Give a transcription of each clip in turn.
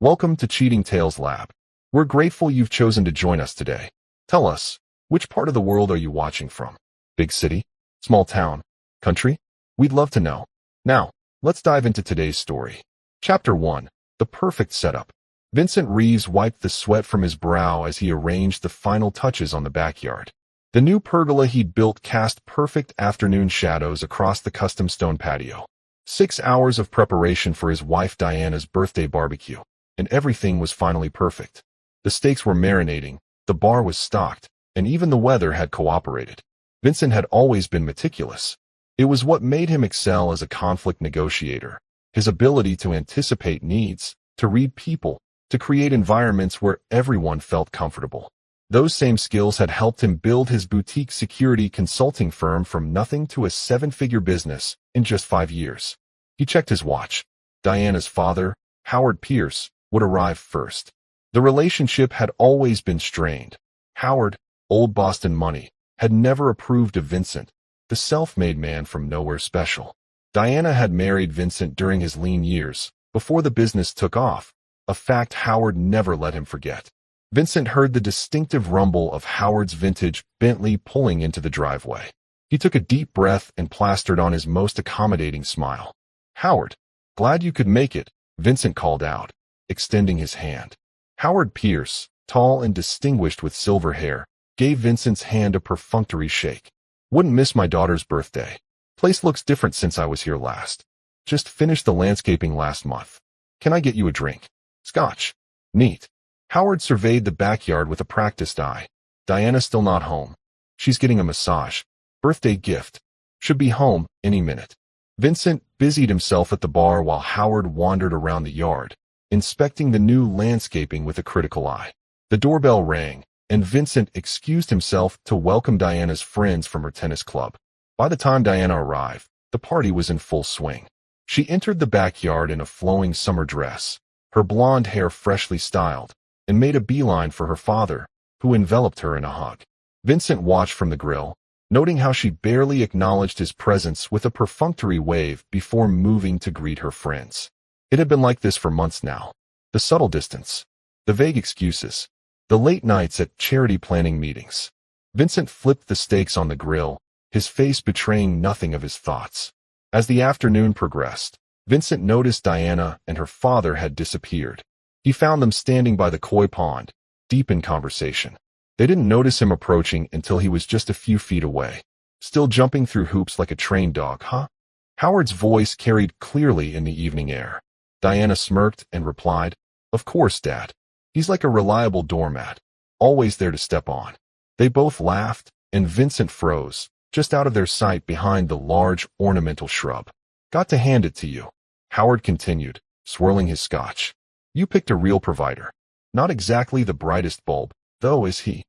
Welcome to Cheating Tales Lab. We're grateful you've chosen to join us today. Tell us, which part of the world are you watching from? Big city? Small town? Country? We'd love to know. Now, let's dive into today's story. Chapter 1. The Perfect Setup. Vincent Reeves wiped the sweat from his brow as he arranged the final touches on the backyard. The new pergola he'd built cast perfect afternoon shadows across the custom stone patio. 6 hours of preparation for his wife Diana's birthday barbecue, and everything was finally perfect. The steaks were marinating, the bar was stocked, and even the weather had cooperated. Vincent had always been meticulous. It was what made him excel as a conflict negotiator. His ability to anticipate needs, to read people, to create environments where everyone felt comfortable. Those same skills had helped him build his boutique security consulting firm from nothing to a 7-figure business in just 5 years. He checked his watch. Diana's father, Howard Pierce, would arrive first. The relationship had always been strained. Howard, old Boston money, had never approved of Vincent, the self-made man from nowhere special. Diana had married Vincent during his lean years, before the business took off, a fact Howard never let him forget. Vincent heard the distinctive rumble of Howard's vintage Bentley pulling into the driveway. He took a deep breath and plastered on his most accommodating smile. "Howard, glad you could make it," Vincent called out, extending his hand. Howard Pierce, tall and distinguished with silver hair, gave Vincent's hand a perfunctory shake. "Wouldn't miss my daughter's birthday. Place looks different since I was here last. Just finished the landscaping last month. Can I get you a drink? Scotch." "Neat." Howard surveyed the backyard with a practiced eye. "Diana's still not home. She's getting a massage. Birthday gift. Should be home any minute." Vincent busied himself at the bar while Howard wandered around the yard, inspecting the new landscaping with a critical eye. The doorbell rang, and Vincent excused himself to welcome Diana's friends from her tennis club. By the time Diana arrived, the party was in full swing. She entered the backyard in a flowing summer dress, her blonde hair freshly styled, and made a beeline for her father, who enveloped her in a hug. Vincent watched from the grill, noting how she barely acknowledged his presence with a perfunctory wave before moving to greet her friends. It had been like this for months now. The subtle distance, the vague excuses, the late nights at charity planning meetings. Vincent flipped the steaks on the grill, his face betraying nothing of his thoughts. As the afternoon progressed, Vincent noticed Diana and her father had disappeared. He found them standing by the koi pond, deep in conversation. They didn't notice him approaching until he was just a few feet away. "Still jumping through hoops like a trained dog, huh?" Howard's voice carried clearly in the evening air. Diana smirked and replied, "Of course, Dad. He's like a reliable doormat, always there to step on." They both laughed, and Vincent froze, just out of their sight behind the large ornamental shrub. "Got to hand it to you," Howard continued, swirling his scotch. "You picked a real provider. Not exactly the brightest bulb, though, is he?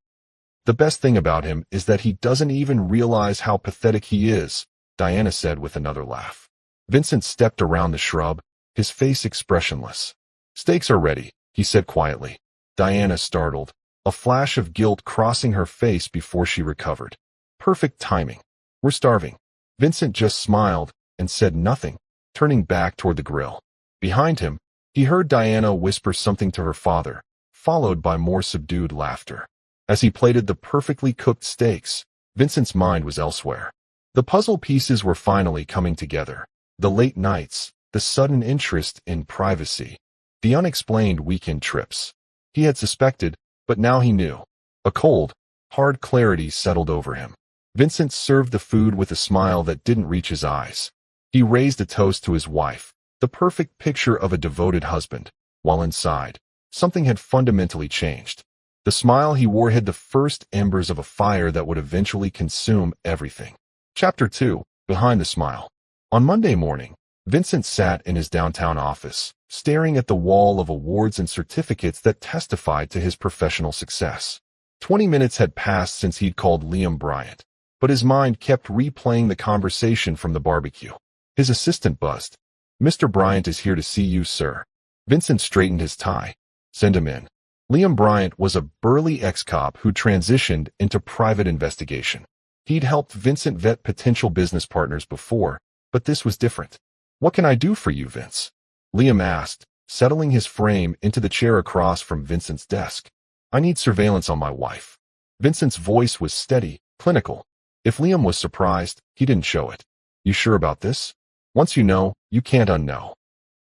The best thing about him is that he doesn't even realize how pathetic he is," Diana said with another laugh. Vincent stepped around the shrub, his face expressionless. "Steaks are ready," he said quietly. Diana startled, a flash of guilt crossing her face before she recovered. "Perfect timing. We're starving." Vincent just smiled and said nothing, turning back toward the grill. Behind him, he heard Diana whisper something to her father, followed by more subdued laughter. As he plated the perfectly cooked steaks, Vincent's mind was elsewhere. The puzzle pieces were finally coming together. The late nights, the sudden interest in privacy, the unexplained weekend trips. He had suspected, but now he knew. A cold, hard clarity settled over him. Vincent served the food with a smile that didn't reach his eyes. He raised a toast to his wife, the perfect picture of a devoted husband, while inside, something had fundamentally changed. The smile he wore hid the first embers of a fire that would eventually consume everything. Chapter 2. Behind the Smile. On Monday morning, Vincent sat in his downtown office, staring at the wall of awards and certificates that testified to his professional success. 20 minutes had passed since he'd called Liam Bryant, but his mind kept replaying the conversation from the barbecue. His assistant buzzed. "Mr. Bryant is here to see you, sir." Vincent straightened his tie. "Send him in." Liam Bryant was a burly ex-cop who transitioned into private investigation. He'd helped Vincent vet potential business partners before, but this was different. "What can I do for you, Vince?" Liam asked, settling his frame into the chair across from Vincent's desk. I need surveillance on my wife. Vincent's voice was steady, clinical. If Liam was surprised, he didn't show it. You sure about this? Once you know, you can't unknow.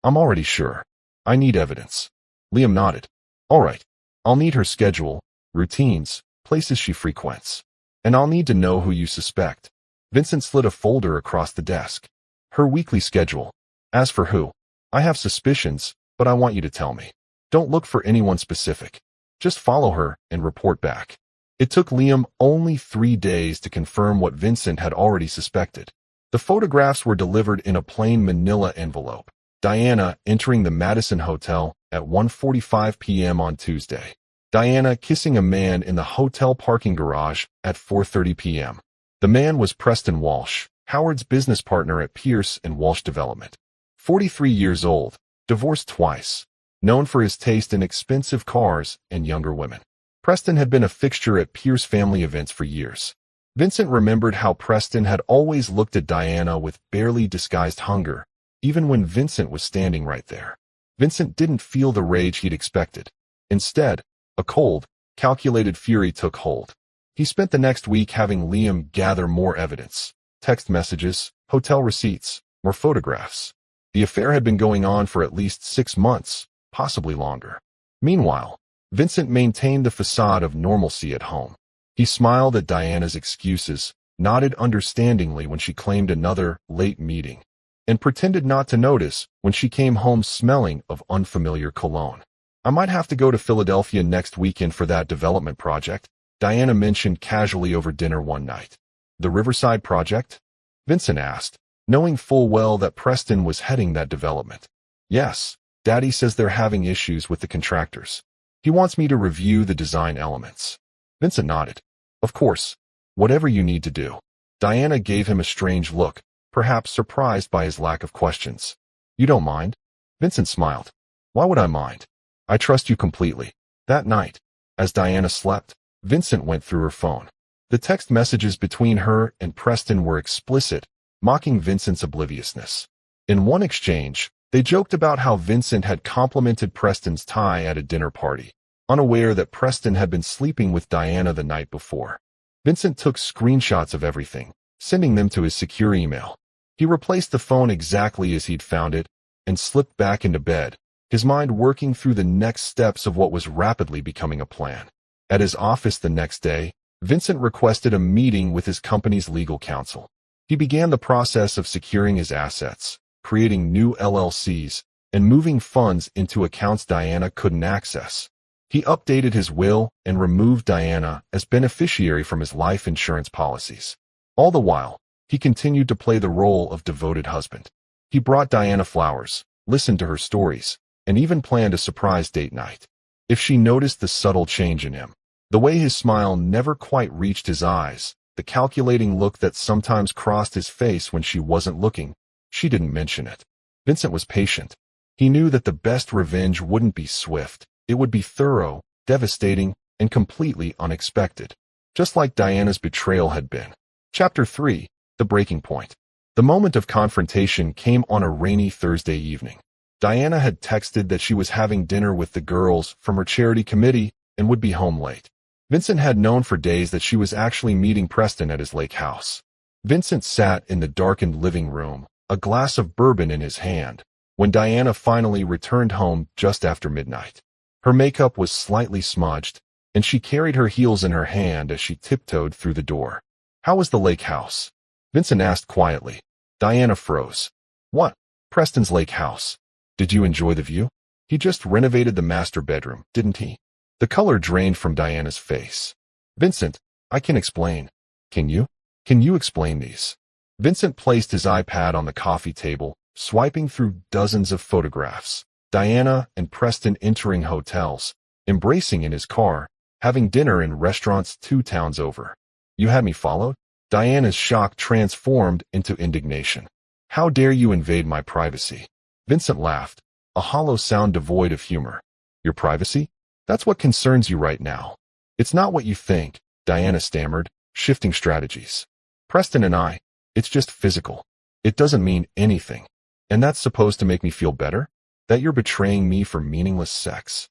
I'm already sure. I need evidence. Liam nodded. All right. I'll need her schedule, routines, places she frequents. And I'll need to know who you suspect. Vincent slid a folder across the desk. Her weekly schedule. As for who, I have suspicions, but I want you to tell me. Don't look for anyone specific. Just follow her and report back. It took Liam only 3 days to confirm what Vincent had already suspected. The photographs were delivered in a plain manila envelope. Diana entering the Madison Hotel at 1:45 p.m. on Tuesday. Diana kissing a man in the hotel parking garage at 4:30 p.m. The man was Preston Walsh, Howard's business partner at Pierce and Walsh Development. 43 years old, divorced twice, known for his taste in expensive cars and younger women. Preston had been a fixture at Pierce family events for years. Vincent remembered how Preston had always looked at Diana with barely disguised hunger, even when Vincent was standing right there. Vincent didn't feel the rage he'd expected. Instead, a cold, calculated fury took hold. He spent the next week having Liam gather more evidence. Text messages, hotel receipts, more photographs. The affair had been going on for at least 6 months, possibly longer. Meanwhile, Vincent maintained the facade of normalcy at home. He smiled at Diana's excuses, nodded understandingly when she claimed another late meeting, and pretended not to notice when she came home smelling of unfamiliar cologne. I might have to go to Philadelphia next weekend for that development project, Diana mentioned casually over dinner one night. The Riverside project? Vincent asked, knowing full well that Preston was heading that development. Yes, Daddy says they're having issues with the contractors. He wants me to review the design elements. Vincent nodded. Of course, whatever you need to do. Diana gave him a strange look, perhaps surprised by his lack of questions. You don't mind? Vincent smiled. Why would I mind? I trust you completely. That night, as Diana slept, Vincent went through her phone. The text messages between her and Preston were explicit, mocking Vincent's obliviousness. In one exchange, they joked about how Vincent had complimented Preston's tie at a dinner party, unaware that Preston had been sleeping with Diana the night before. Vincent took screenshots of everything, sending them to his secure email. He replaced the phone exactly as he'd found it and slipped back into bed, his mind working through the next steps of what was rapidly becoming a plan. At his office the next day, Vincent requested a meeting with his company's legal counsel. He began the process of securing his assets, creating new LLCs, and moving funds into accounts Diana couldn't access. He updated his will and removed Diana as beneficiary from his life insurance policies. All the while, he continued to play the role of devoted husband. He brought Diana flowers, listened to her stories, and even planned a surprise date night. If she noticed the subtle change in him, the way his smile never quite reached his eyes, the calculating look that sometimes crossed his face when she wasn't looking, she didn't mention it. Vincent was patient. He knew that the best revenge wouldn't be swift. It would be thorough, devastating, and completely unexpected, just like Diana's betrayal had been. Chapter 3. The Breaking Point. The moment of confrontation came on a rainy Thursday evening. Diana had texted that she was having dinner with the girls from her charity committee and would be home late. Vincent had known for days that she was actually meeting Preston at his lake house. Vincent sat in the darkened living room, a glass of bourbon in his hand, when Diana finally returned home just after midnight. Her makeup was slightly smudged, and she carried her heels in her hand as she tiptoed through the door. How was the lake house? Vincent asked quietly. Diana froze. What? Preston's lake house. Did you enjoy the view? He just renovated the master bedroom, didn't he? The color drained from Diana's face. Vincent, I can explain. Can you? Can you explain these? Vincent placed his iPad on the coffee table, swiping through dozens of photographs. Diana and Preston entering hotels, embracing in his car, having dinner in restaurants 2 towns over. You had me followed? Diana's shock transformed into indignation. How dare you invade my privacy? Vincent laughed, a hollow sound devoid of humor. Your privacy? That's what concerns you right now. It's not what you think, Diana stammered, shifting strategies. Preston and I, it's just physical. It doesn't mean anything. And that's supposed to make me feel better? That you're betraying me for meaningless sex.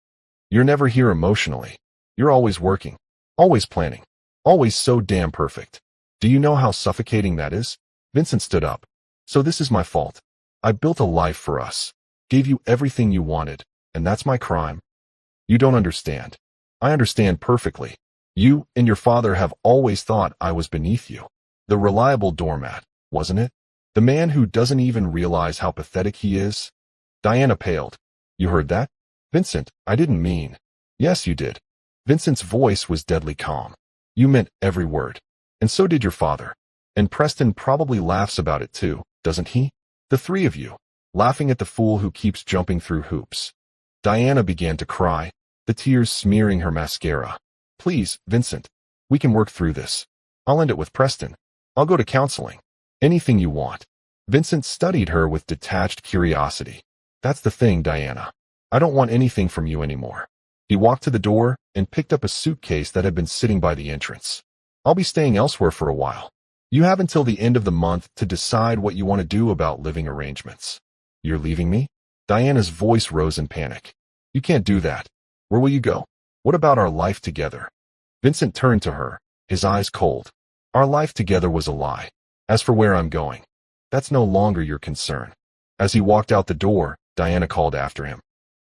You're never here emotionally. You're always working, always planning, always so damn perfect. Do you know how suffocating that is? Vincent stood up. So this is my fault. I built a life for us, gave you everything you wanted, and that's my crime. You don't understand. I understand perfectly. You and your father have always thought I was beneath you. The reliable doormat, wasn't it? The man who doesn't even realize how pathetic he is? Diana paled. You heard that? Vincent, I didn't mean. Yes, you did. Vincent's voice was deadly calm. You meant every word. And so did your father. And Preston probably laughs about it too, doesn't he? The three of you, laughing at the fool who keeps jumping through hoops. Diana began to cry, the tears smearing her mascara. Please, Vincent, we can work through this. I'll end it with Preston. I'll go to counseling. Anything you want. Vincent studied her with detached curiosity. That's the thing, Diana. I don't want anything from you anymore. He walked to the door and picked up a suitcase that had been sitting by the entrance. I'll be staying elsewhere for a while. You have until the end of the month to decide what you want to do about living arrangements. You're leaving me? Diana's voice rose in panic. You can't do that. Where will you go? What about our life together? Vincent turned to her, his eyes cold. Our life together was a lie. As for where I'm going, that's no longer your concern. As he walked out the door, Diana called after him.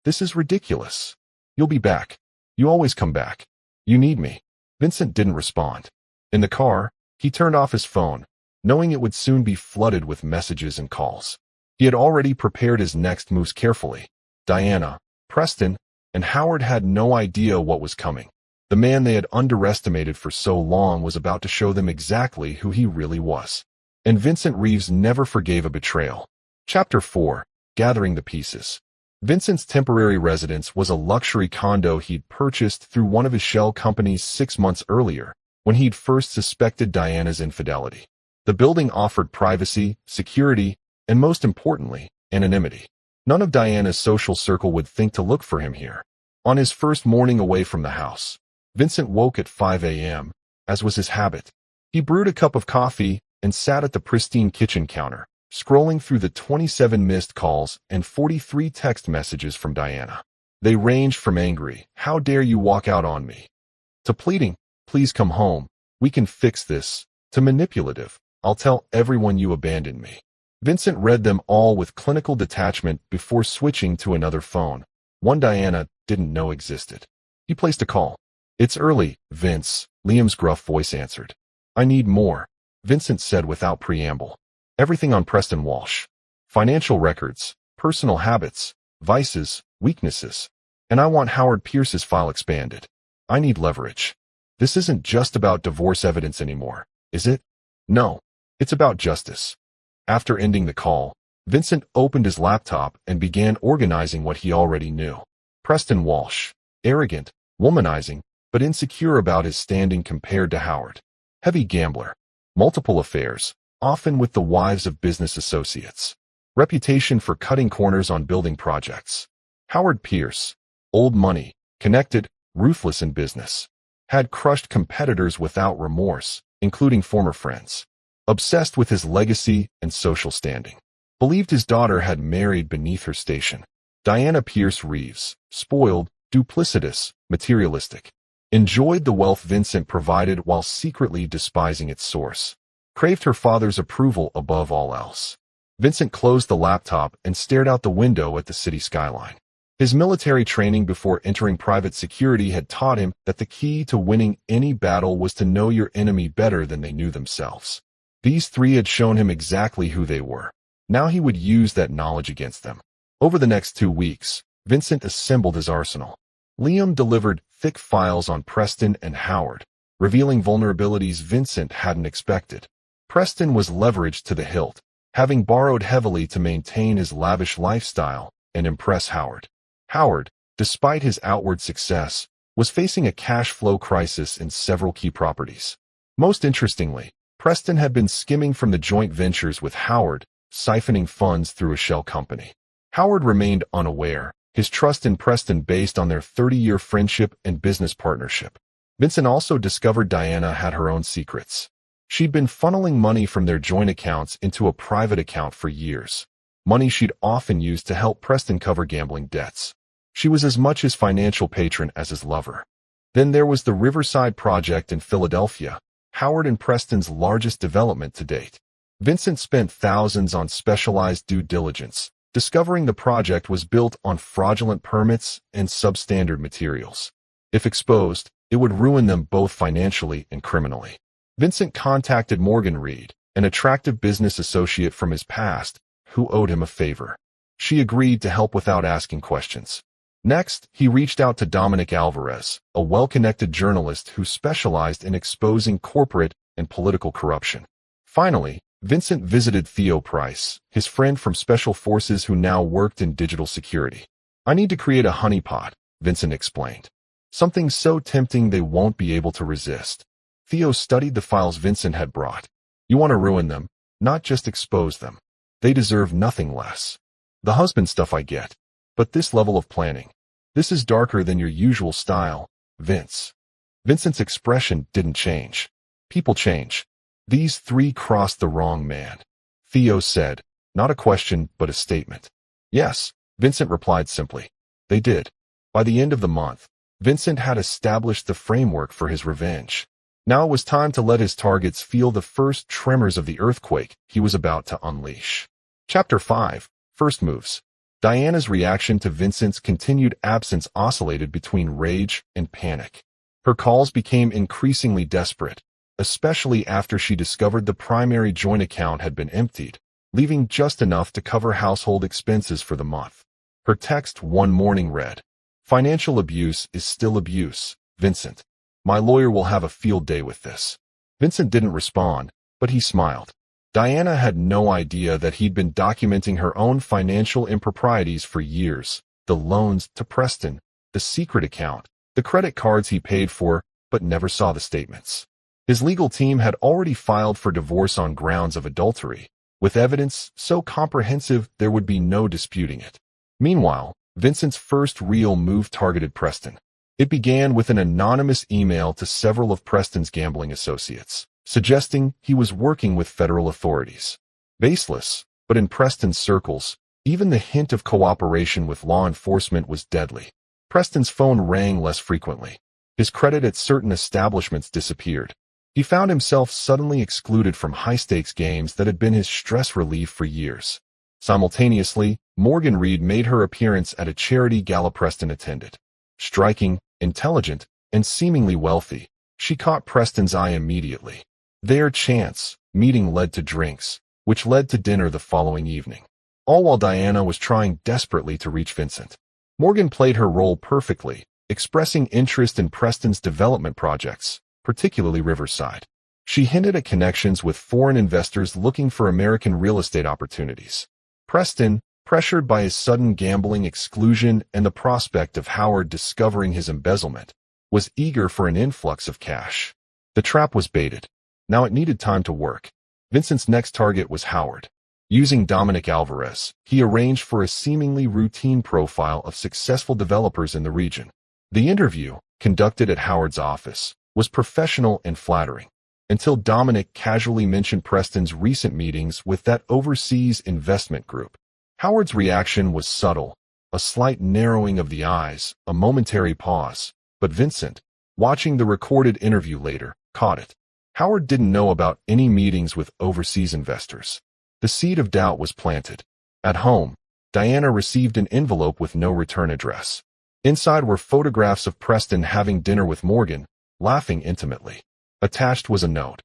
This is ridiculous. You'll be back. You always come back. You need me. Vincent didn't respond. In the car, he turned off his phone, knowing it would soon be flooded with messages and calls. He had already prepared his next moves carefully. Diana, Preston, and Howard had no idea what was coming. The man they had underestimated for so long was about to show them exactly who he really was. And Vincent Reeves never forgave a betrayal. Chapter 4. Gathering the Pieces. Vincent's temporary residence was a luxury condo he'd purchased through one of his shell companies 6 months earlier, when he'd first suspected Diana's infidelity. The building offered privacy, security, and most importantly, anonymity. None of Diana's social circle would think to look for him here. On his first morning away from the house, Vincent woke at 5 a.m., as was his habit. He brewed a cup of coffee and sat at the pristine kitchen counter, scrolling through the 27 missed calls and 43 text messages from Diana. They ranged from angry, "How dare you walk out on me?" to pleading, "Please come home, we can fix this," to manipulative, "I'll tell everyone you abandoned me." Vincent read them all with clinical detachment before switching to another phone, one Diana didn't know existed. He placed a call. "It's early, Vince," Liam's gruff voice answered. "I need more," Vincent said without preamble. "Everything on Preston Walsh. Financial records, personal habits, vices, weaknesses. And I want Howard Pierce's file expanded. I need leverage. This isn't just about divorce evidence anymore, is it? No, it's about justice." After ending the call, Vincent opened his laptop and began organizing what he already knew. Preston Walsh, arrogant, womanizing, but insecure about his standing compared to Howard. Heavy gambler. Multiple affairs, often with the wives of business associates. Reputation for cutting corners on building projects. Howard Pierce. Old money, connected, ruthless in business. Had crushed competitors without remorse, including former friends. Obsessed with his legacy and social standing. Believed his daughter had married beneath her station. Diana Pierce Reeves. Spoiled, duplicitous, materialistic. Enjoyed the wealth Vincent provided while secretly despising its source. Craved her father's approval above all else. Vincent closed the laptop and stared out the window at the city skyline. His military training before entering private security had taught him that the key to winning any battle was to know your enemy better than they knew themselves. These three had shown him exactly who they were. Now he would use that knowledge against them. Over the next 2 weeks, Vincent assembled his arsenal. Liam delivered thick files on Preston and Howard, revealing vulnerabilities Vincent hadn't expected. Preston was leveraged to the hilt, having borrowed heavily to maintain his lavish lifestyle and impress Howard. Howard, despite his outward success, was facing a cash flow crisis in several key properties. Most interestingly, Preston had been skimming from the joint ventures with Howard, siphoning funds through a shell company. Howard remained unaware, his trust in Preston based on their 30-year friendship and business partnership. Vincent also discovered Diana had her own secrets. She'd been funneling money from their joint accounts into a private account for years. money she'd often used to help Preston cover gambling debts. She was as much his financial patron as his lover. Then there was the Riverside project in Philadelphia, Howard and Preston's largest development to date. Vincent spent thousands on specialized due diligence, discovering the project was built on fraudulent permits and substandard materials. If exposed, it would ruin them both financially and criminally. Vincent contacted Morgan Reed, an attractive business associate from his past, who owed him a favor. She agreed to help without asking questions. Next, he reached out to Dominic Alvarez, a well-connected journalist who specialized in exposing corporate and political corruption. Finally, Vincent visited Theo Price, his friend from Special Forces who now worked in digital security. "I need to create a honeypot," Vincent explained. "Something so tempting they won't be able to resist." Theo studied the files Vincent had brought. "You want to ruin them, not just expose them. They deserve nothing less. The husband stuff I get. But this level of planning. This is darker than your usual style, Vince." Vincent's expression didn't change. People change. "These three crossed the wrong man," Theo said, not a question but a statement. "Yes," Vincent replied simply. "They did." By the end of the month, Vincent had established the framework for his revenge. Now it was time to let his targets feel the first tremors of the earthquake he was about to unleash. Chapter 5. First Moves. Diana's reaction to Vincent's continued absence oscillated between rage and panic. Her calls became increasingly desperate, especially after she discovered the primary joint account had been emptied, leaving just enough to cover household expenses for the month. Her text one morning read, "Financial abuse is still abuse, Vincent. My lawyer will have a field day with this." Vincent didn't respond, but he smiled. Diana had no idea that he'd been documenting her own financial improprieties for years. The loans to Preston, the secret account, the credit cards he paid for, but never saw the statements. His legal team had already filed for divorce on grounds of adultery, with evidence so comprehensive there would be no disputing it. Meanwhile, Vincent's first real move targeted Preston. It began with an anonymous email to several of Preston's gambling associates, suggesting he was working with federal authorities. Baseless, but in Preston's circles, even the hint of cooperation with law enforcement was deadly. Preston's phone rang less frequently. His credit at certain establishments disappeared. He found himself suddenly excluded from high-stakes games that had been his stress relief for years. Simultaneously, Morgan Reed made her appearance at a charity gala Preston attended. Striking, intelligent, and seemingly wealthy, she caught Preston's eye immediately. Their chance meeting led to drinks, which led to dinner the following evening. All while Diana was trying desperately to reach Vincent. Morgan played her role perfectly, expressing interest in Preston's development projects, particularly Riverside. She hinted at connections with foreign investors looking for American real estate opportunities. Preston, pressured by his sudden gambling exclusion and the prospect of Howard discovering his embezzlement, was eager for an influx of cash. The trap was baited. Now it needed time to work. Vincent's next target was Howard. Using Dominic Alvarez, he arranged for a seemingly routine profile of successful developers in the region. The interview, conducted at Howard's office, was professional and flattering, until Dominic casually mentioned Preston's recent meetings with that overseas investment group. Howard's reaction was subtle, a slight narrowing of the eyes, a momentary pause, but Vincent, watching the recorded interview later, caught it. Howard didn't know about any meetings with overseas investors. The seed of doubt was planted. At home, Diana received an envelope with no return address. Inside were photographs of Preston having dinner with Morgan, laughing intimately. Attached was a note.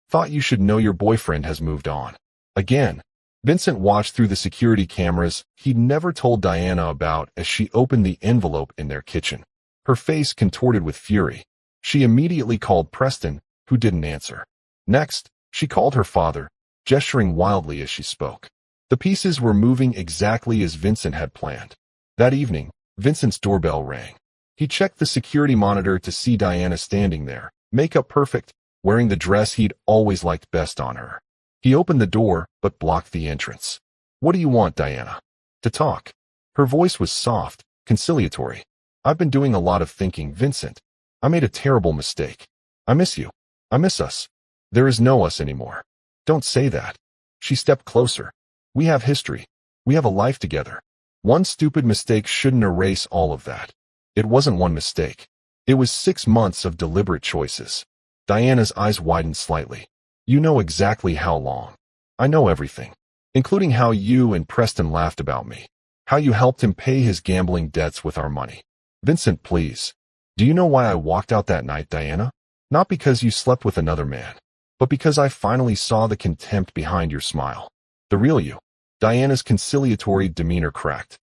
"Thought you should know your boyfriend has moved on." Again, Vincent watched through the security cameras he'd never told Diana about as she opened the envelope in their kitchen. Her face contorted with fury. She immediately called Preston, who didn't answer. Next, she called her father, gesturing wildly as she spoke. The pieces were moving exactly as Vincent had planned. That evening, Vincent's doorbell rang. He checked the security monitor to see Diana standing there, makeup perfect, wearing the dress he'd always liked best on her. He opened the door, but blocked the entrance. "What do you want, Diana?" "To talk." Her voice was soft, conciliatory. "I've been doing a lot of thinking, Vincent. I made a terrible mistake. I miss you. I miss us. There is no us anymore." "Don't say that." She stepped closer. "We have history. We have a life together. One stupid mistake shouldn't erase all of that. It wasn't one mistake. It was 6 months of deliberate choices. Diana's eyes widened slightly. You know exactly how long. I know everything, including how you and Preston laughed about me, how you helped him pay his gambling debts with our money. Vincent, please. Do you know why I walked out that night, Diana? Not because you slept with another man, but because I finally saw the contempt behind your smile. The real you. Diana's conciliatory demeanor cracked.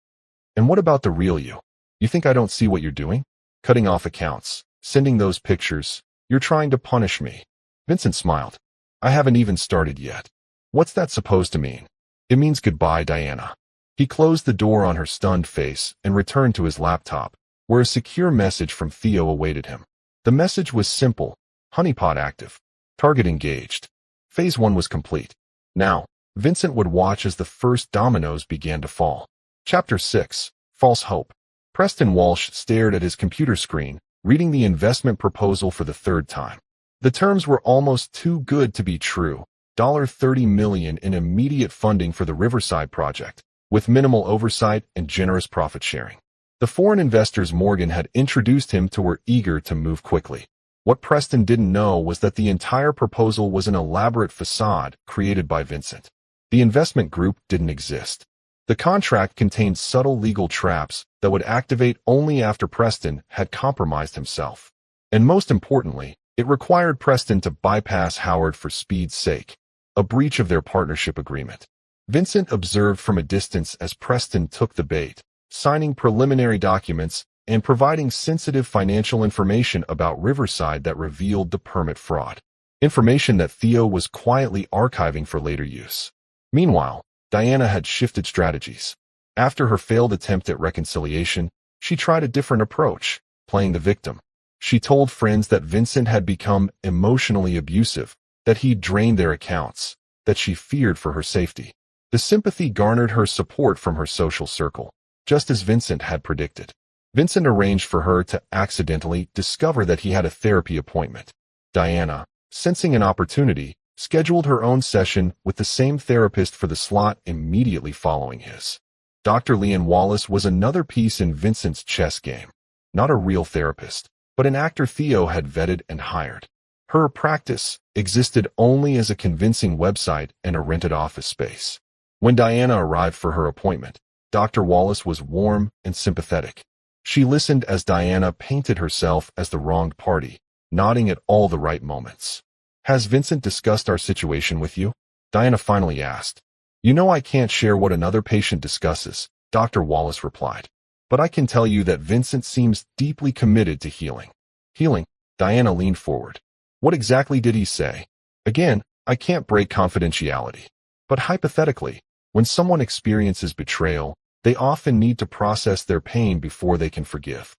And what about the real you? You think I don't see what you're doing? Cutting off accounts, sending those pictures. You're trying to punish me. Vincent smiled. I haven't even started yet. What's that supposed to mean? It means goodbye, Diana. He closed the door on her stunned face and returned to his laptop, where a secure message from Theo awaited him. The message was simple. Honeypot active. Target engaged. Phase 1 was complete. Now, Vincent would watch as the first dominoes began to fall. Chapter 6. False Hope. Preston Walsh stared at his computer screen, reading the investment proposal for the third time. The terms were almost too good to be true. $30 million in immediate funding for the Riverside project, with minimal oversight and generous profit sharing. The foreign investors Morgan had introduced him to were eager to move quickly. What Preston didn't know was that the entire proposal was an elaborate facade created by Vincent. The investment group didn't exist. The contract contained subtle legal traps that would activate only after Preston had compromised himself. And most importantly, it required Preston to bypass Howard for speed's sake, a breach of their partnership agreement. Vincent observed from a distance as Preston took the bait, signing preliminary documents and providing sensitive financial information about Riverside that revealed the permit fraud. Information that Theo was quietly archiving for later use. Meanwhile, Diana had shifted strategies. After her failed attempt at reconciliation, she tried a different approach, playing the victim. She told friends that Vincent had become emotionally abusive, that he'd drained their accounts, that she feared for her safety. The sympathy garnered her support from her social circle, just as Vincent had predicted. Vincent arranged for her to accidentally discover that he had a therapy appointment. Diana, sensing an opportunity, scheduled her own session with the same therapist for the slot immediately following his. Dr. Leanne Wallace was another piece in Vincent's chess game. Not a real therapist, but an actor Theo had vetted and hired. Her practice existed only as a convincing website and a rented office space. When Diana arrived for her appointment, Dr. Wallace was warm and sympathetic. She listened as Diana painted herself as the wronged party, nodding at all the right moments. Has Vincent discussed our situation with you? Diana finally asked. You know I can't share what another patient discusses, Dr. Wallace replied. But I can tell you that Vincent seems deeply committed to healing. Healing? Diana leaned forward. What exactly did he say? Again, I can't break confidentiality. But hypothetically, when someone experiences betrayal, they often need to process their pain before they can forgive.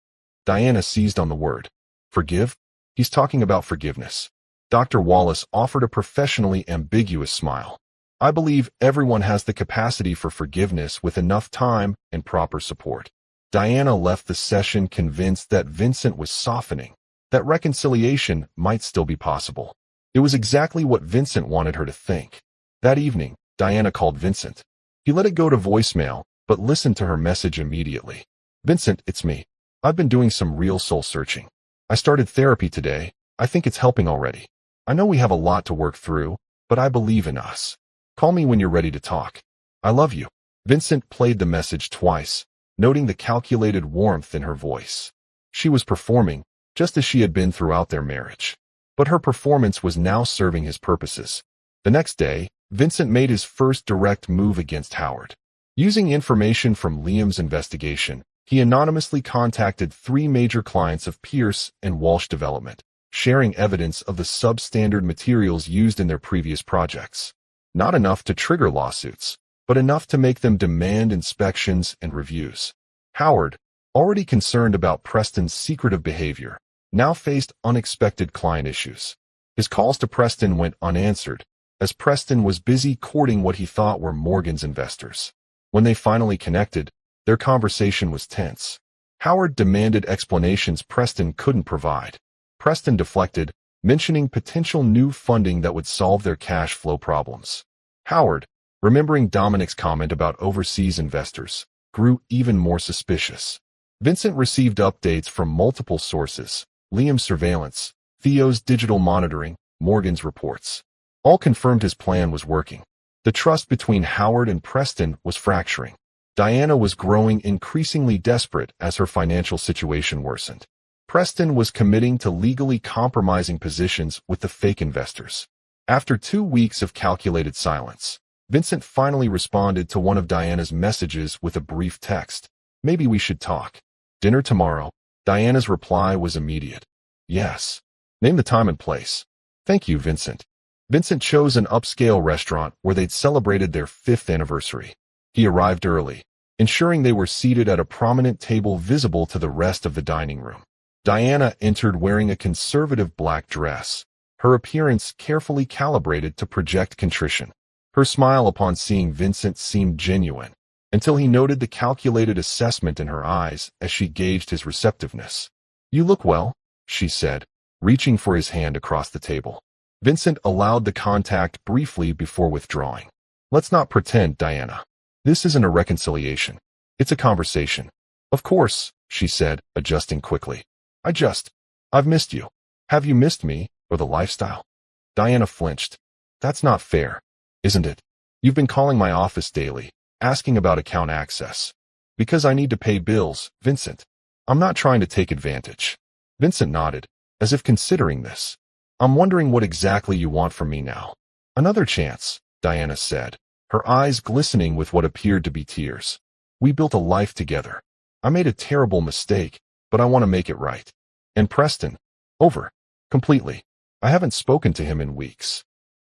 Diana seized on the word. Forgive? He's talking about forgiveness. Dr. Wallace offered a professionally ambiguous smile. I believe everyone has the capacity for forgiveness with enough time and proper support. Diana left the session convinced that Vincent was softening, that reconciliation might still be possible. It was exactly what Vincent wanted her to think. That evening, Diana called Vincent. He let it go to voicemail, but listened to her message immediately. Vincent, it's me. I've been doing some real soul searching. I started therapy today. I think it's helping already. I know we have a lot to work through, but I believe in us. Call me when you're ready to talk. I love you. Vincent played the message twice, noting the calculated warmth in her voice. She was performing, just as she had been throughout their marriage. But her performance was now serving his purposes. The next day, Vincent made his first direct move against Howard. Using information from Liam's investigation, he anonymously contacted 3 major clients of Pierce and Walsh Development, sharing evidence of the substandard materials used in their previous projects. Not enough to trigger lawsuits, but enough to make them demand inspections and reviews. Howard, already concerned about Preston's secretive behavior, now faced unexpected client issues. His calls to Preston went unanswered, as Preston was busy courting what he thought were Morgan's investors. When they finally connected, their conversation was tense. Howard demanded explanations Preston couldn't provide. Preston deflected, mentioning potential new funding that would solve their cash flow problems. Howard, Remembering Dominic's comment about overseas investors grew even more suspicious. Vincent received updates from multiple sources: Liam's surveillance, Theo's digital monitoring, Morgan's reports. All confirmed his plan was working. The trust between Howard and Preston was fracturing. Diana was growing increasingly desperate as her financial situation worsened. Preston was committing to legally compromising positions with the fake investors. After 2 weeks of calculated silence, Vincent finally responded to one of Diana's messages with a brief text. "Maybe we should talk. Dinner tomorrow?" Diana's reply was immediate. "Yes. Name the time and place." "Thank you, Vincent." Vincent chose an upscale restaurant where they'd celebrated their 5th anniversary. He arrived early, ensuring they were seated at a prominent table visible to the rest of the dining room. Diana entered wearing a conservative black dress, her appearance carefully calibrated to project contrition. Her smile upon seeing Vincent seemed genuine, until he noted the calculated assessment in her eyes as she gauged his receptiveness. "You look well," she said, reaching for his hand across the table. Vincent allowed the contact briefly before withdrawing. "Let's not pretend, Diana. This isn't a reconciliation. It's a conversation." "Of course," she said, adjusting quickly. I've missed you." "Have you missed me, or the lifestyle?" Diana flinched. "That's not fair, isn't it? You've been calling my office daily, asking about account access." "Because I need to pay bills, Vincent. I'm not trying to take advantage." Vincent nodded, as if considering this. "I'm wondering what exactly you want from me now." "Another chance," Diana said, her eyes glistening with what appeared to be tears. "We built a life together. I made a terrible mistake, but I want to make it right. And Preston, over. Completely. I haven't spoken to him in weeks."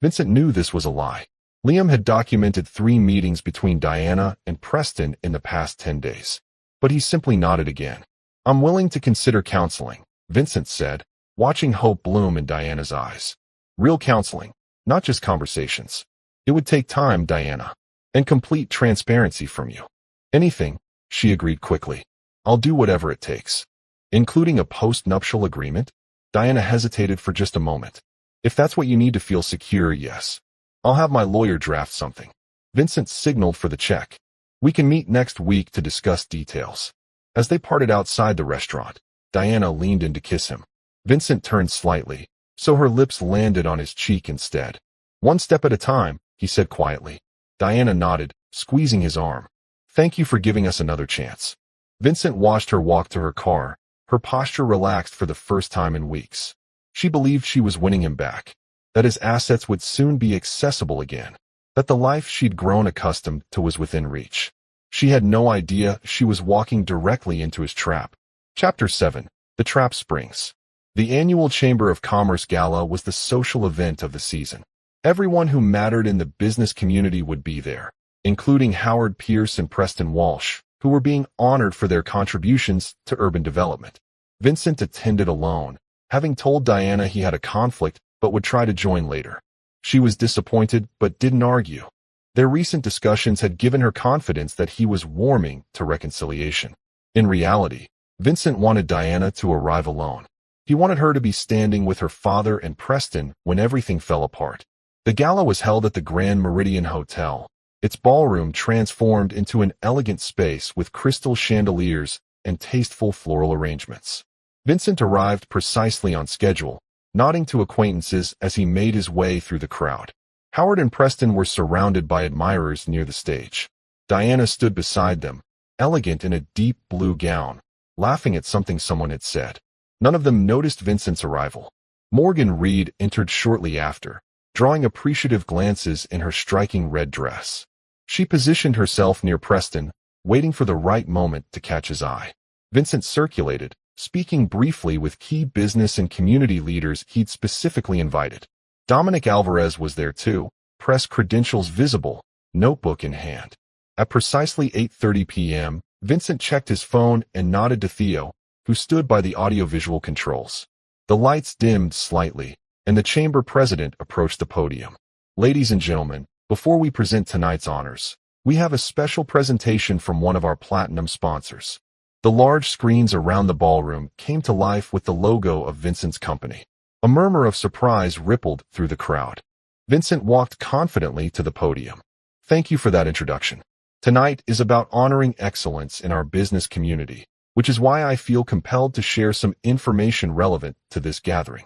Vincent knew this was a lie. Liam had documented 3 meetings between Diana and Preston in the past 10 days. But he simply nodded again. "I'm willing to consider counseling," Vincent said, watching hope bloom in Diana's eyes. "Real counseling, not just conversations. It would take time, Diana, and complete transparency from you." "Anything," she agreed quickly. "I'll do whatever it takes." "Including a post-nuptial agreement?" Diana hesitated for just a moment. "If that's what you need to feel secure, yes. I'll have my lawyer draft something." Vincent signaled for the check. "We can meet next week to discuss details." As they parted outside the restaurant, Diana leaned in to kiss him. Vincent turned slightly, so her lips landed on his cheek instead. "One step at a time," he said quietly. Diana nodded, squeezing his arm. "Thank you for giving us another chance." Vincent watched her walk to her car, her posture relaxed for the first time in weeks. She believed she was winning him back, that his assets would soon be accessible again, that the life she'd grown accustomed to was within reach. She had no idea she was walking directly into his trap. Chapter 7. The Trap Springs. The annual Chamber of Commerce Gala was the social event of the season. Everyone who mattered in the business community would be there, including Howard Pierce and Preston Walsh, who were being honored for their contributions to urban development. Vincent attended alone, having told Diana he had a conflict but would try to join later. She was disappointed but didn't argue. Their recent discussions had given her confidence that he was warming to reconciliation. In reality, Vincent wanted Diana to arrive alone. He wanted her to be standing with her father and Preston when everything fell apart. The gala was held at the Grand Meridian Hotel, its ballroom transformed into an elegant space with crystal chandeliers and tasteful floral arrangements. Vincent arrived precisely on schedule, nodding to acquaintances as he made his way through the crowd. Howard and Preston were surrounded by admirers near the stage. Diana stood beside them, elegant in a deep blue gown, laughing at something someone had said. None of them noticed Vincent's arrival. Morgan Reed entered shortly after, drawing appreciative glances in her striking red dress. She positioned herself near Preston, waiting for the right moment to catch his eye. Vincent circulated, speaking briefly with key business and community leaders he'd specifically invited. Dominic Alvarez was there too, press credentials visible, notebook in hand. At precisely 8:30 p.m., Vincent checked his phone and nodded to Theo, who stood by the audiovisual controls. The lights dimmed slightly, and the chamber president approached the podium. "Ladies and gentlemen, before we present tonight's honors, we have a special presentation from one of our platinum sponsors." The large screens around the ballroom came to life with the logo of Vincent's company. A murmur of surprise rippled through the crowd. Vincent walked confidently to the podium. Thank you for that introduction. Tonight is about honoring excellence in our business community, which is why I feel compelled to share some information relevant to this gathering.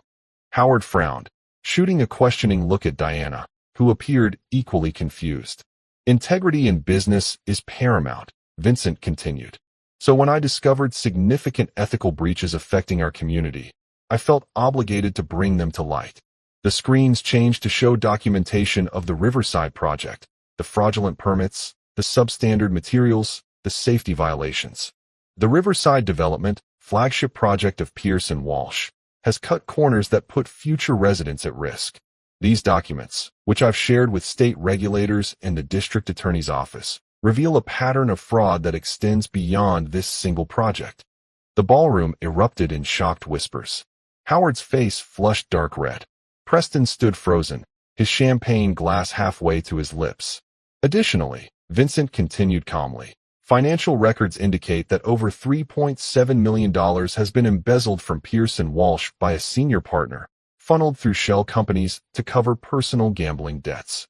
Howard frowned, shooting a questioning look at Diana, who appeared equally confused. Integrity in business is paramount, Vincent continued. So when I discovered significant ethical breaches affecting our community, I felt obligated to bring them to light. The screens changed to show documentation of the Riverside project, the fraudulent permits, the substandard materials, the safety violations. The Riverside development, flagship project of Pierce and Walsh, has cut corners that put future residents at risk. These documents, which I've shared with state regulators and the district attorney's office, reveal a pattern of fraud that extends beyond this single project. The ballroom erupted in shocked whispers. Howard's face flushed dark red. Preston stood frozen, his champagne glass halfway to his lips. Additionally, Vincent continued calmly. Financial records indicate that over $3.7 million has been embezzled from Pierce and Walsh by a senior partner, funneled through shell companies to cover personal gambling debts.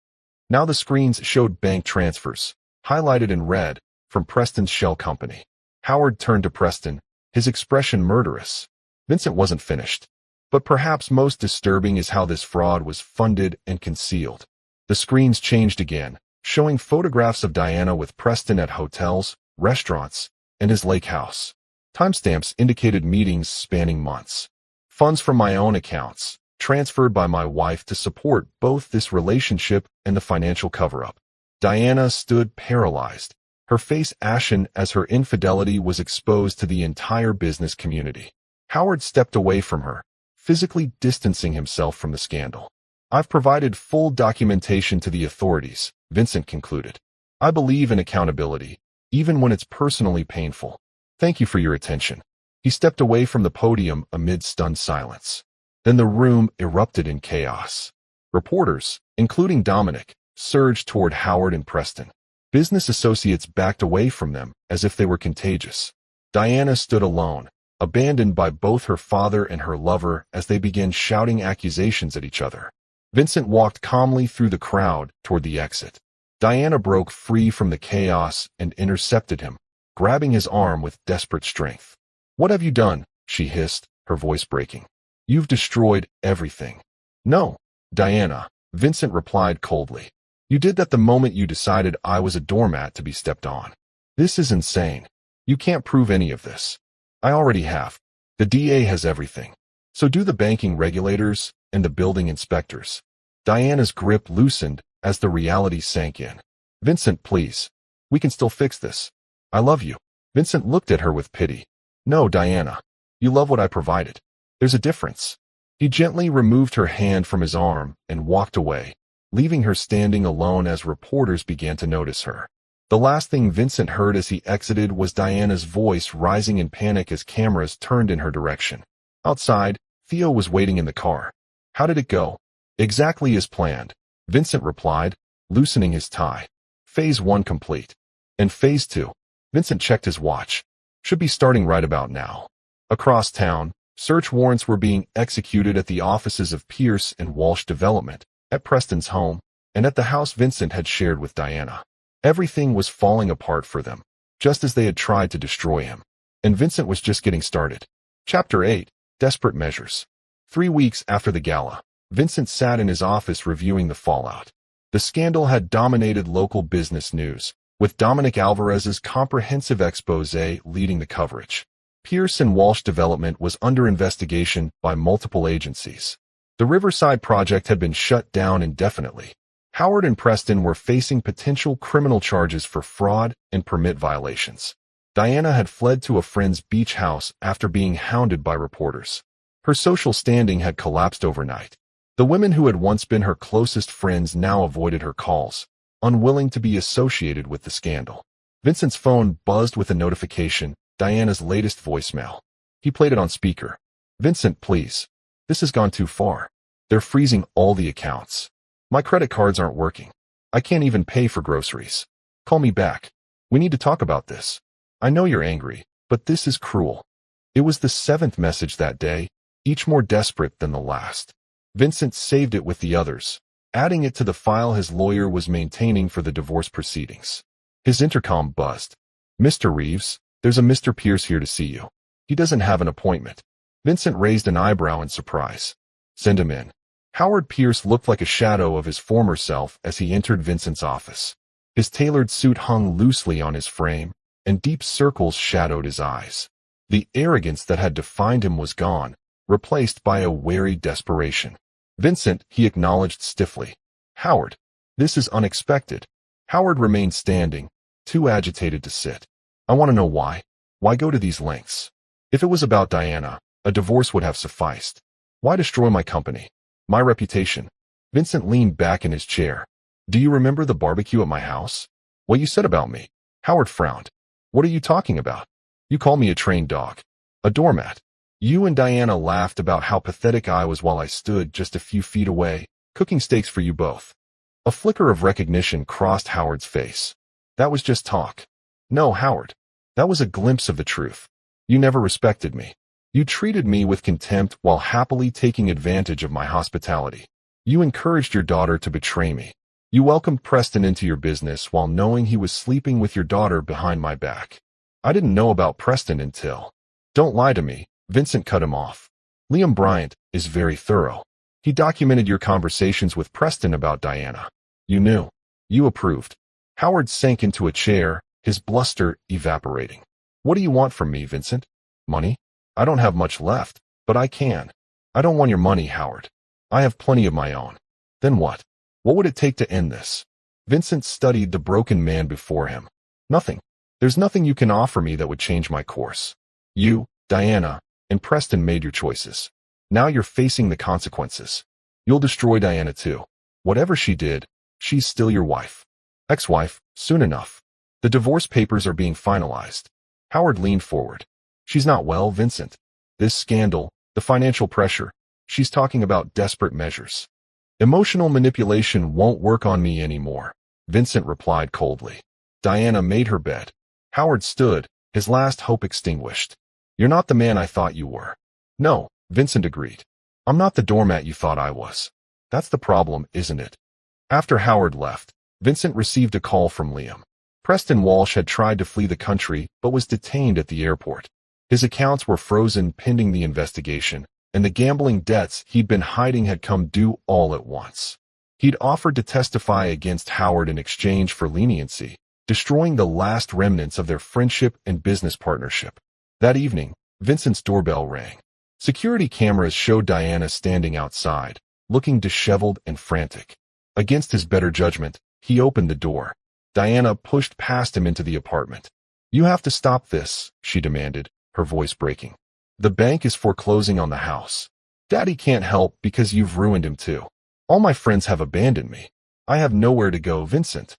Now the screens showed bank transfers, highlighted in red, from Preston's shell company. Howard turned to Preston, his expression murderous. Vincent wasn't finished. But perhaps most disturbing is how this fraud was funded and concealed. The screens changed again, showing photographs of Diana with Preston at hotels, restaurants, and his lake house. Timestamps indicated meetings spanning months. Funds from my own accounts, transferred by my wife to support both this relationship and the financial cover-up. Diana stood paralyzed, her face ashen as her infidelity was exposed to the entire business community. Howard stepped away from her, physically distancing himself from the scandal. I've provided full documentation to the authorities, Vincent concluded. I believe in accountability, even when it's personally painful. Thank you for your attention. He stepped away from the podium amid stunned silence. Then the room erupted in chaos. Reporters, including Dominic, surged toward Howard and Preston. Business associates backed away from them as if they were contagious. Diana stood alone, abandoned by both her father and her lover as they began shouting accusations at each other. Vincent walked calmly through the crowd toward the exit. Diana broke free from the chaos and intercepted him, grabbing his arm with desperate strength. "What have you done?" she hissed, her voice breaking. "You've destroyed everything." "No, Diana," Vincent replied coldly. "You did that the moment you decided I was a doormat to be stepped on. This is insane. You can't prove any of this. I already have. The DA has everything. So do the banking regulators and the building inspectors." Diana's grip loosened as the reality sank in. "Vincent, please. We can still fix this. I love you." Vincent looked at her with pity. "No, Diana. You love what I provided. There's a difference." He gently removed her hand from his arm and walked away, leaving her standing alone as reporters began to notice her. The last thing Vincent heard as he exited was Diana's voice rising in panic as cameras turned in her direction. Outside, Theo was waiting in the car. "How did it go?" "Exactly as planned," Vincent replied, loosening his tie. "Phase 1 complete. And Phase 2. Vincent checked his watch. "Should be starting right about now." Across town, search warrants were being executed at the offices of Pierce and Walsh Development, at Preston's home, and at the house Vincent had shared with Diana. Everything was falling apart for them, just as they had tried to destroy him. And Vincent was just getting started. Chapter 8. Desperate Measures. 3 weeks after the gala, Vincent sat in his office reviewing the fallout. The scandal had dominated local business news, with Dominic Alvarez's comprehensive exposé leading the coverage. Pierce and Walsh Development was under investigation by multiple agencies. The Riverside project had been shut down indefinitely. Howard and Preston were facing potential criminal charges for fraud and permit violations. Diana had fled to a friend's beach house after being hounded by reporters. Her social standing had collapsed overnight. The women who had once been her closest friends now avoided her calls, unwilling to be associated with the scandal. Vincent's phone buzzed with a notification, Diana's latest voicemail. He played it on speaker. "Vincent, please. This has gone too far. They're freezing all the accounts. My credit cards aren't working. I can't even pay for groceries. Call me back. We need to talk about this. I know you're angry, but this is cruel." It was the 7th message that day, each more desperate than the last. Vincent saved it with the others, adding it to the file his lawyer was maintaining for the divorce proceedings. His intercom buzzed. "Mr. Reeves, there's a Mr. Pierce here to see you. He doesn't have an appointment." Vincent raised an eyebrow in surprise. "Send him in." Howard Pierce looked like a shadow of his former self as he entered Vincent's office. His tailored suit hung loosely on his frame, and deep circles shadowed his eyes. The arrogance that had defined him was gone, replaced by a wary desperation. "Vincent," he acknowledged stiffly. "Howard, this is unexpected." Howard remained standing, too agitated to sit. "I want to know why. Why go to these lengths? If it was about Diana, a divorce would have sufficed. Why destroy my company? My reputation?" Vincent leaned back in his chair. "Do you remember the barbecue at my house? What you said about me?" Howard frowned. "What are you talking about? You call me a trained dog. A doormat. You and Diana laughed about how pathetic I was while I stood just a few feet away, cooking steaks for you both." A flicker of recognition crossed Howard's face. "That was just talk." "No, Howard. That was a glimpse of the truth. You never respected me. You treated me with contempt while happily taking advantage of my hospitality. You encouraged your daughter to betray me. You welcomed Preston into your business while knowing he was sleeping with your daughter behind my back. I didn't know about Preston until—" "Don't lie to me," Vincent cut him off. "Liam Bryant is very thorough. He documented your conversations with Preston about Diana. You knew. You approved." Howard sank into a chair, his bluster evaporating. "What do you want from me, Vincent? Money? I don't have much left, but I can." "I don't want your money, Howard. I have plenty of my own." "Then what? What would it take to end this?" Vincent studied the broken man before him. "Nothing. There's nothing you can offer me that would change my course. You, Diana, and Preston made your choices. Now you're facing the consequences. You'll destroy Diana too. Whatever she did, she's still your wife. Ex-wife, soon enough. The divorce papers are being finalized." Howard leaned forward. "She's not well, Vincent. This scandal, the financial pressure, she's talking about desperate measures." "Emotional manipulation won't work on me anymore," Vincent replied coldly. Diana made her bed. Howard stood, his last hope extinguished. "You're not the man I thought you were." "No," Vincent agreed. "I'm not the doormat you thought I was. That's the problem, isn't it?" After Howard left, Vincent received a call from Liam. Preston Walsh had tried to flee the country but was detained at the airport. His accounts were frozen pending the investigation, and the gambling debts he'd been hiding had come due all at once. He'd offered to testify against Howard in exchange for leniency, destroying the last remnants of their friendship and business partnership. That evening, Vincent's doorbell rang. Security cameras showed Diana standing outside, looking disheveled and frantic. Against his better judgment, he opened the door. Diana pushed past him into the apartment. "You have to stop this," she demanded, her voice breaking. "The bank is foreclosing on the house. Daddy can't help because you've ruined him too. All my friends have abandoned me. I have nowhere to go, Vincent."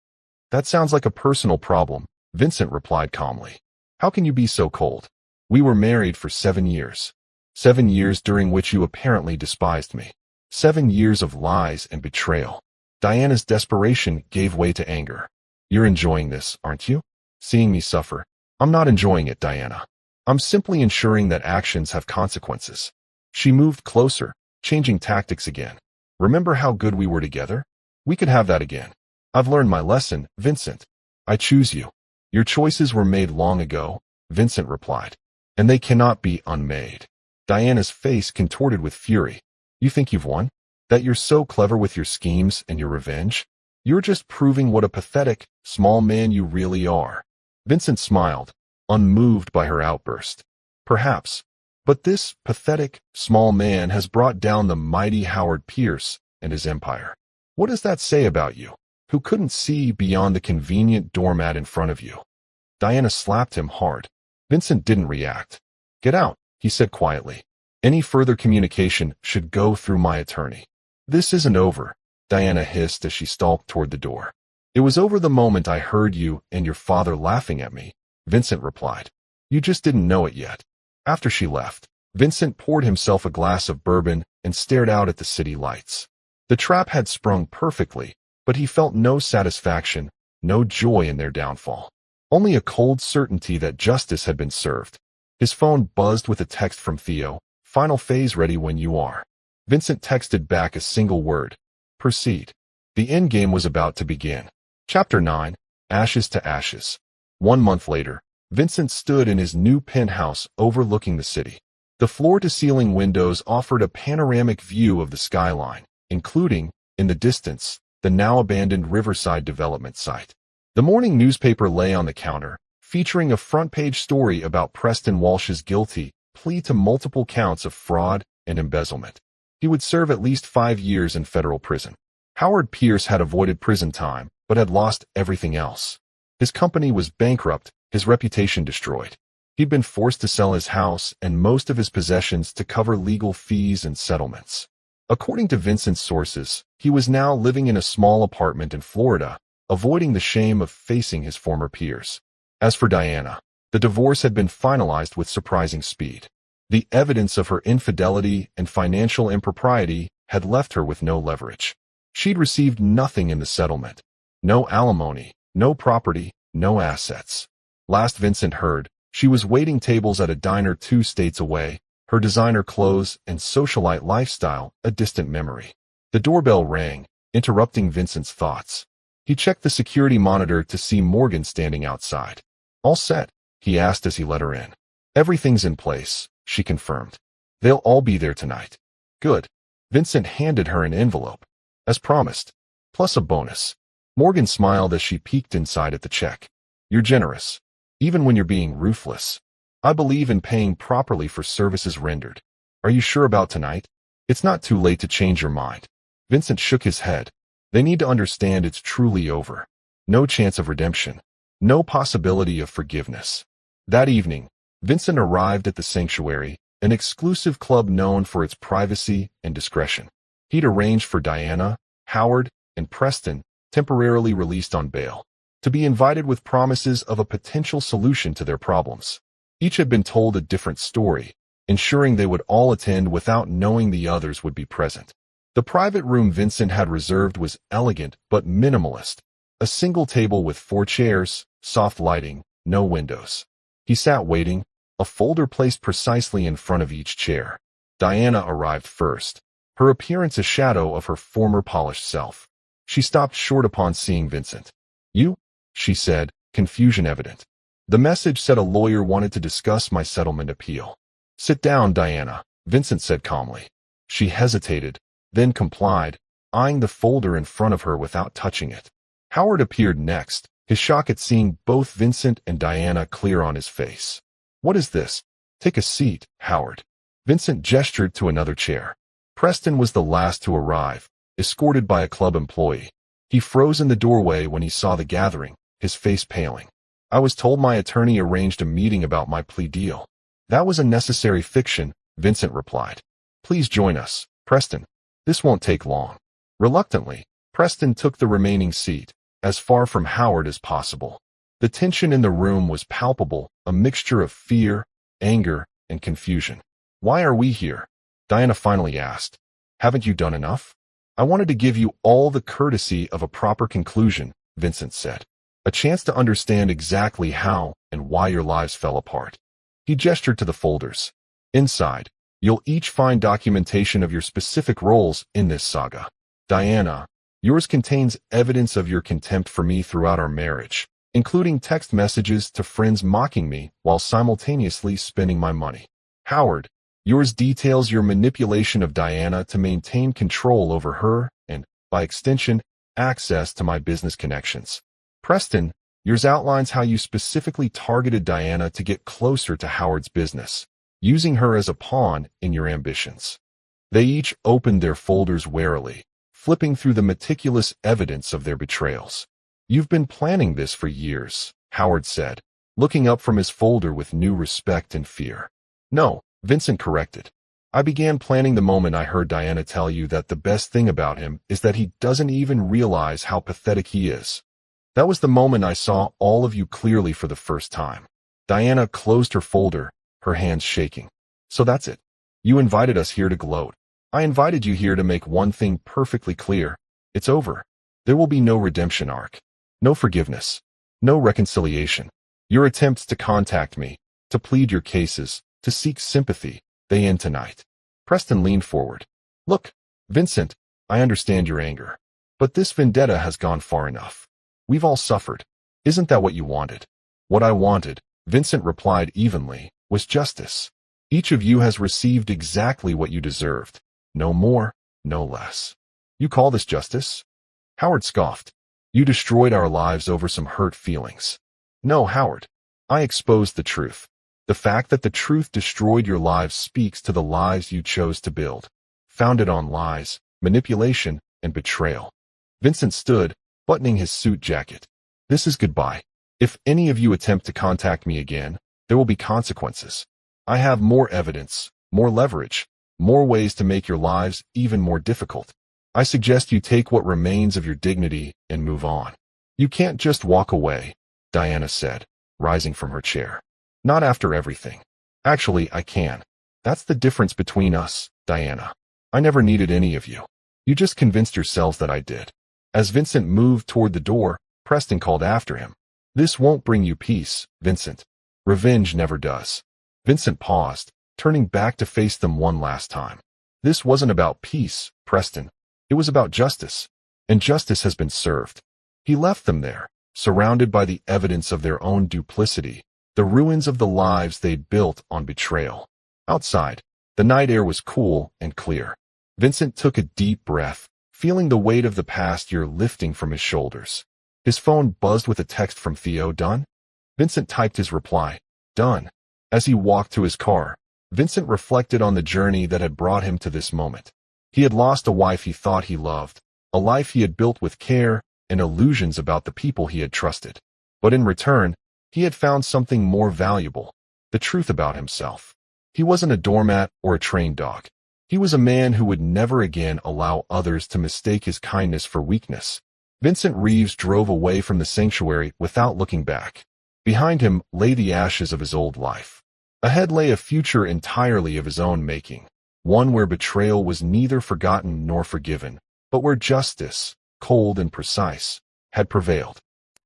"That sounds like a personal problem," Vincent replied calmly. "How can you be so cold? We were married for 7 years. 7 years during which you apparently despised me. 7 years of lies and betrayal." Diana's desperation gave way to anger. "You're enjoying this, aren't you? Seeing me suffer?" "I'm not enjoying it, Diana. I'm simply ensuring that actions have consequences." She moved closer, changing tactics again. "Remember how good we were together? We could have that again." "I've learned my lesson, Vincent. I choose you." "Your choices were made long ago," Vincent replied, "and they cannot be unmade." Diana's face contorted with fury. "You think you've won? That you're so clever with your schemes and your revenge? You're just proving what a pathetic, small man you really are." Vincent smiled, unmoved by her outburst. "Perhaps. But this pathetic, small man has brought down the mighty Howard Pierce and his empire. What does that say about you, who couldn't see beyond the convenient doormat in front of you?" Diana slapped him hard. Vincent didn't react. "Get out," he said quietly. "Any further communication should go through my attorney." "This isn't over," Diana hissed as she stalked toward the door. "It was over the moment I heard you and your father laughing at me," Vincent replied. "You just didn't know it yet." After she left, Vincent poured himself a glass of bourbon and stared out at the city lights. The trap had sprung perfectly, but he felt no satisfaction, no joy in their downfall. Only a cold certainty that justice had been served. His phone buzzed with a text from Theo. "Final phase ready when you are." Vincent texted back a single word. "Proceed." The endgame was about to begin. Chapter 9, Ashes to Ashes. 1 month later, Vincent stood in his new penthouse overlooking the city. The floor-to-ceiling windows offered a panoramic view of the skyline, including, in the distance, the now-abandoned Riverside development site. The morning newspaper lay on the counter, featuring a front-page story about Preston Walsh's guilty plea to multiple counts of fraud and embezzlement. He would serve at least 5 years in federal prison. Howard Pierce had avoided prison time, but had lost everything else. His company was bankrupt, his reputation destroyed. He'd been forced to sell his house and most of his possessions to cover legal fees and settlements. According to Vincent's sources, he was now living in a small apartment in Florida, avoiding the shame of facing his former peers. As for Diana, the divorce had been finalized with surprising speed. The evidence of her infidelity and financial impropriety had left her with no leverage. She'd received nothing in the settlement. No alimony, no property, no assets. Last Vincent heard, she was waiting tables at a diner 2 states away, her designer clothes and socialite lifestyle a distant memory. The doorbell rang, interrupting Vincent's thoughts. He checked the security monitor to see Morgan standing outside. "All set?" he asked as he let her in. "Everything's in place," she confirmed. "They'll all be there tonight." "Good." Vincent handed her an envelope. "As promised. Plus a bonus." Morgan smiled as she peeked inside at the check. "You're generous. Even when you're being ruthless. I believe in paying properly for services rendered. Are you sure about tonight? It's not too late to change your mind." Vincent shook his head. "They need to understand it's truly over. No chance of redemption. No possibility of forgiveness." That evening, Vincent arrived at the Sanctuary, an exclusive club known for its privacy and discretion. He'd arranged for Diana, Howard, and Preston, temporarily released on bail, to be invited with promises of a potential solution to their problems. Each had been told a different story, ensuring they would all attend without knowing the others would be present. The private room Vincent had reserved was elegant but minimalist. A single table with 4 chairs, soft lighting, no windows. He sat waiting, a folder placed precisely in front of each chair. Diana arrived first, her appearance a shadow of her former polished self. She stopped short upon seeing Vincent. "You?" she said, confusion evident. "The message said a lawyer wanted to discuss my settlement appeal." "Sit down, Diana," Vincent said calmly. She hesitated, then complied, eyeing the folder in front of her without touching it. Howard appeared next, his shock at seeing both Vincent and Diana clear on his face. "What is this?" "Take a seat, Howard." Vincent gestured to another chair. Preston was the last to arrive, escorted by a club employee. He froze in the doorway when he saw the gathering, his face paling. "I was told my attorney arranged a meeting about my plea deal." "That was a necessary fiction," Vincent replied. "Please join us, Preston. This won't take long." Reluctantly, Preston took the remaining seat, as far from Howard as possible. The tension in the room was palpable, a mixture of fear, anger, and confusion. "Why are we here?" Diana finally asked. "Haven't you done enough?" "I wanted to give you all the courtesy of a proper conclusion," Vincent said. "A chance to understand exactly how and why your lives fell apart." He gestured to the folders. "Inside, you'll each find documentation of your specific roles in this saga. Diana, yours contains evidence of your contempt for me throughout our marriage, including text messages to friends mocking me while simultaneously spending my money. Howard, yours details your manipulation of Diana to maintain control over her and, by extension, access to my business connections. Preston, yours outlines how you specifically targeted Diana to get closer to Howard's business, using her as a pawn in your ambitions." They each opened their folders warily, flipping through the meticulous evidence of their betrayals. "You've been planning this for years," Howard said, looking up from his folder with new respect and fear. "No," Vincent corrected. "I began planning the moment I heard Diana tell you that the best thing about him is that he doesn't even realize how pathetic he is. That was the moment I saw all of you clearly for the first time." Diana closed her folder, her hands shaking. "So that's it. You invited us here to gloat. I invited you here to make one thing perfectly clear. It's over. There will be no redemption arc. No forgiveness. No reconciliation. Your attempts to contact me, to plead your cases, to seek sympathy, they end tonight." Preston leaned forward. "Look, Vincent, I understand your anger. But this vendetta has gone far enough. We've all suffered. Isn't that what you wanted? What I wanted, Vincent replied evenly, was justice. Each of you has received exactly what you deserved. No more, no less. You call this justice? Howard scoffed. You destroyed our lives over some hurt feelings. No, Howard. I exposed the truth. The fact that the truth destroyed your lives speaks to the lives you chose to build, founded on lies, manipulation, and betrayal. Vincent stood, buttoning his suit jacket. This is goodbye. If any of you attempt to contact me again, there will be consequences. I have more evidence, more leverage, more ways to make your lives even more difficult. I suggest you take what remains of your dignity and move on. You can't just walk away, Diana said, rising from her chair. Not after everything. Actually, I can. That's the difference between us, Diana. I never needed any of you. You just convinced yourselves that I did. As Vincent moved toward the door, Preston called after him. This won't bring you peace, Vincent. Revenge never does. Vincent paused, turning back to face them one last time. This wasn't about peace, Preston. It was about justice. And justice has been served. He left them there, surrounded by the evidence of their own duplicity, the ruins of the lives they'd built on betrayal. Outside, the night air was cool and clear. Vincent took a deep breath, feeling the weight of the past year lifting from his shoulders. His phone buzzed with a text from Theo. Done? Vincent typed his reply. Done. As he walked to his car, Vincent reflected on the journey that had brought him to this moment. He had lost a wife he thought he loved, a life he had built with care and illusions about the people he had trusted. But in return, he had found something more valuable, the truth about himself. He wasn't a doormat or a trained dog. He was a man who would never again allow others to mistake his kindness for weakness. Vincent Reeves drove away from the sanctuary without looking back. Behind him lay the ashes of his old life. Ahead lay a future entirely of his own making, one where betrayal was neither forgotten nor forgiven, but where justice, cold and precise, had prevailed.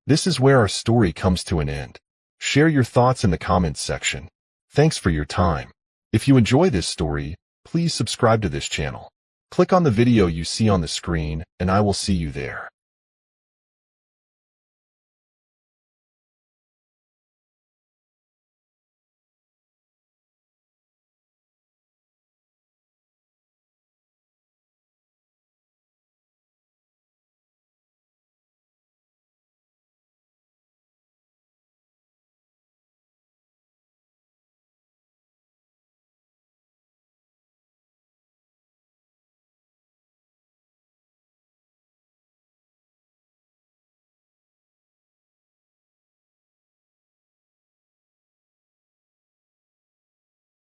This is where our story comes to an end. Share your thoughts in the comments section. Thanks for your time. If you enjoy this story, please subscribe to this channel. Click on the video you see on the screen, and I will see you there.